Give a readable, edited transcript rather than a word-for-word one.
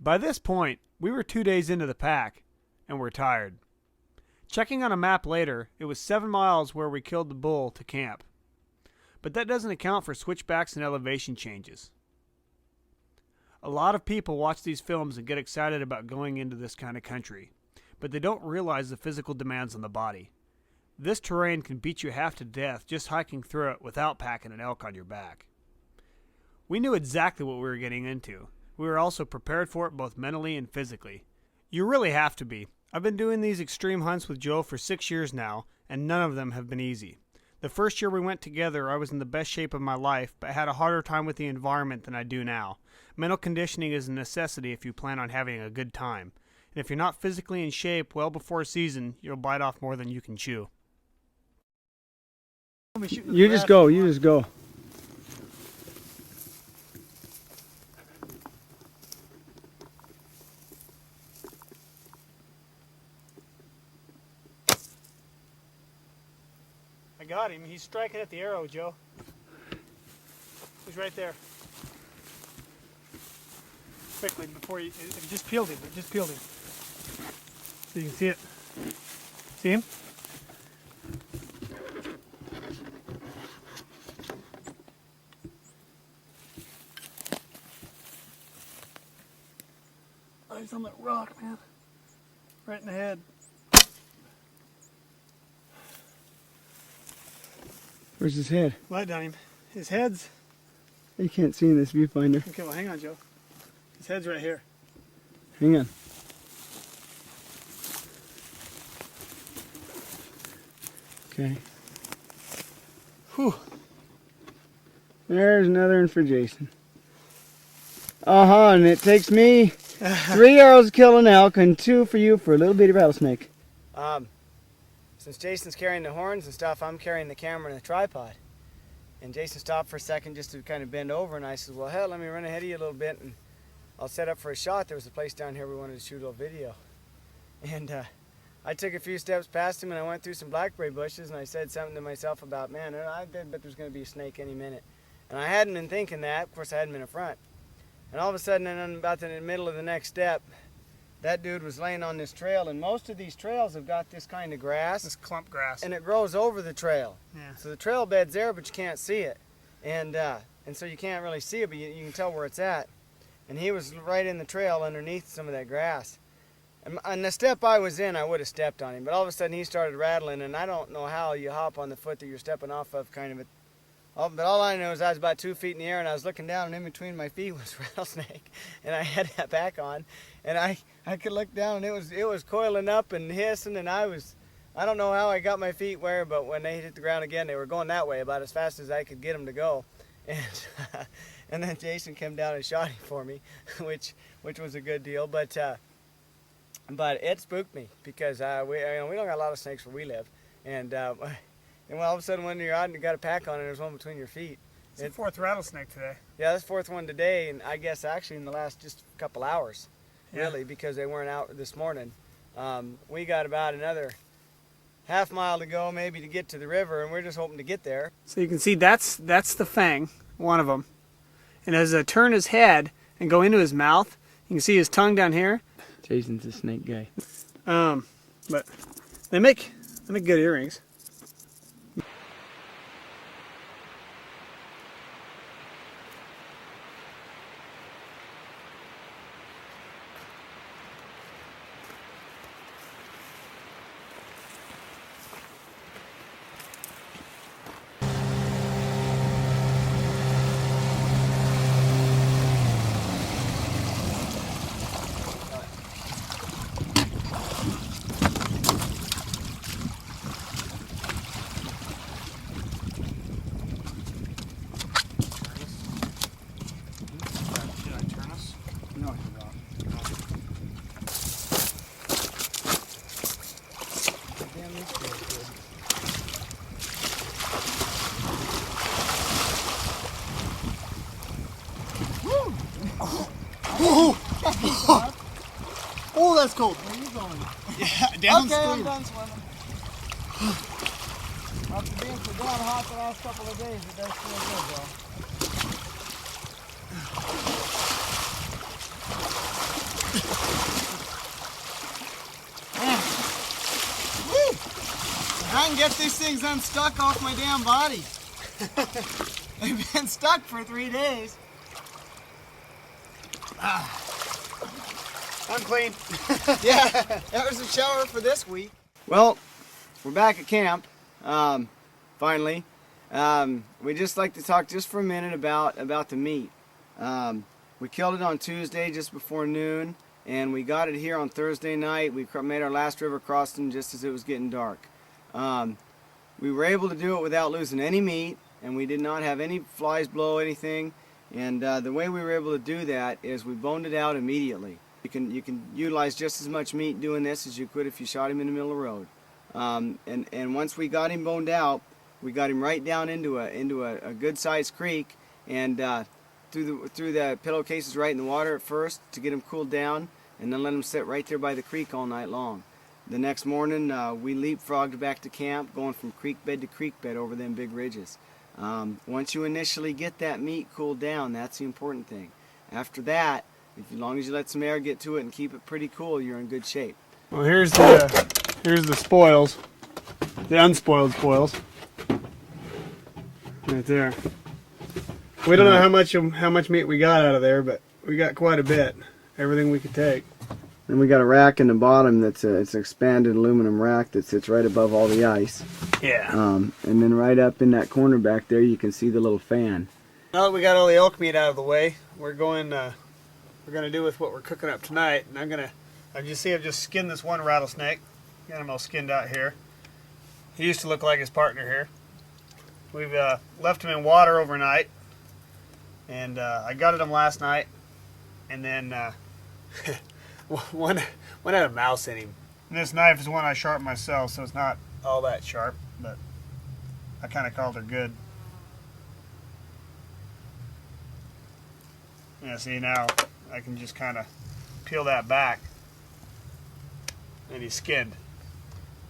By this point, we were 2 days into the pack, and were tired. Checking on a map later, it was 7 miles where we killed the bull to camp. But that doesn't account for switchbacks and elevation changes. A lot of people watch these films and get excited about going into this kind of country, but they don't realize the physical demands on the body. This terrain can beat you half to death just hiking through it without packing an elk on your back. We knew exactly what we were getting into. We were also prepared for it both mentally and physically. You really have to be. I've been doing these extreme hunts with Joe for 6 years now, and none of them have been easy. The first year we went together, I was in the best shape of my life, but had a harder time with the environment than I do now. Mental conditioning is a necessity if you plan on having a good time. And if you're not physically in shape well before season, you'll bite off more than you can chew. You just go, you just go. I got him. He's striking at the arrow, Joe. He's right there. Quickly, before you... It just peeled him. It just peeled him. So you can see it. See him? Oh, he's on that rock, man. Right in the head. Where's his head? Light down him. His head's... You can't see in this viewfinder. Okay, well hang on, Joe. His head's right here. Hang on. Okay. Whew. There's another one for Jason. And it takes me 3 arrows to kill an elk and 2 for you for a little bitty rattlesnake. Since Jason's carrying the horns and stuff, I'm carrying the camera and the tripod. And Jason stopped for a second just to kind of bend over, and I said, well, hell, let me run ahead of you a little bit and I'll set up for a shot. There was a place down here we wanted to shoot a little video. And I took a few steps past him and I went through some blackberry bushes and I said something to myself about, man, I bet there's going to be a snake any minute. And I hadn't been thinking that. Of course, I hadn't been in front. And all of a sudden, and about in the middle of the next step, that dude was laying on this trail, and most of these trails have got this kind of grass. This clump grass. And it grows over the trail. Yeah. So the trail bed's there, but you can't see it. And so you can't really see it, but you can tell where it's at. And he was right in the trail underneath some of that grass. And the step I was in, I would have stepped on him. But all of a sudden, he started rattling, and I don't know how you hop on the foot that you're stepping off of, kind of. But all I know is I was about 2 feet in the air, and I was looking down, and in between my feet was a rattlesnake, and I had that back on, and I could look down, and it was coiling up and hissing, and I don't know how I got my feet where, but when they hit the ground again, they were going that way about as fast as I could get them to go, and then Jason came down and shot him for me, which was a good deal, but it spooked me because we don't got a lot of snakes where we live, and when all of a sudden when you're out and you got a pack on and there's one between your feet. It's the 4th rattlesnake today. Yeah, that's 4th one today, and I guess actually in the last just couple hours, really, because they weren't out this morning. We got about another half mile to go maybe to get to the river, and we're just hoping to get there. So you can see that's the fang, one of them. And as I turn his head and go into his mouth, you can see his tongue down here. Jason's a snake guy. But they make good earrings. Oh, that's cold. Where are you going? Yeah, downstream. Okay, I'm done swimming. After being so damn hot the last couple of days, it does feel good, though. I can get these things unstuck off my damn body. They've been stuck for 3 days. I'm clean. Yeah, that was a shower for this week. Well, we're back at camp, finally. We'd just like to talk just for a minute about the meat. We killed it on Tuesday just before noon, and we got it here on Thursday night. We made our last river crossing just as it was getting dark. We were able to do it without losing any meat, and we did not have any flies blow anything. And the way we were able to do that is we boned it out immediately. You can utilize just as much meat doing this as you could if you shot him in the middle of the road. And once we got him boned out, we got him right down into a good sized creek, and through the pillowcases right in the water at first to get him cooled down, and then let him sit right there by the creek all night long. The next morning we leapfrogged back to camp, going from creek bed to creek bed over them big ridges. Once you initially get that meat cooled down, that's the important thing. After that, as long as you let some air get to it and keep it pretty cool, you're in good shape. Well, here's the spoils, the unspoiled spoils, right there. We don't know how much meat we got out of there, but we got quite a bit. Everything we could take. Then we got a rack in the bottom that's it's an expanded aluminum rack that sits right above all the ice. Yeah. And then right up in that corner back there, you can see the little fan. Now that we got all the elk meat out of the way, we're going to do with what we're cooking up tonight. And I've just skinned this one rattlesnake. Got him all skinned out here. He used to look like his partner here. We've left him in water overnight, and I gutted him last night, and then one had a mouse in him. And this knife is one I sharpened myself, so it's not all that sharp, but I kind of called her good. Yeah, see, now I can just kind of peel that back, and he's skinned.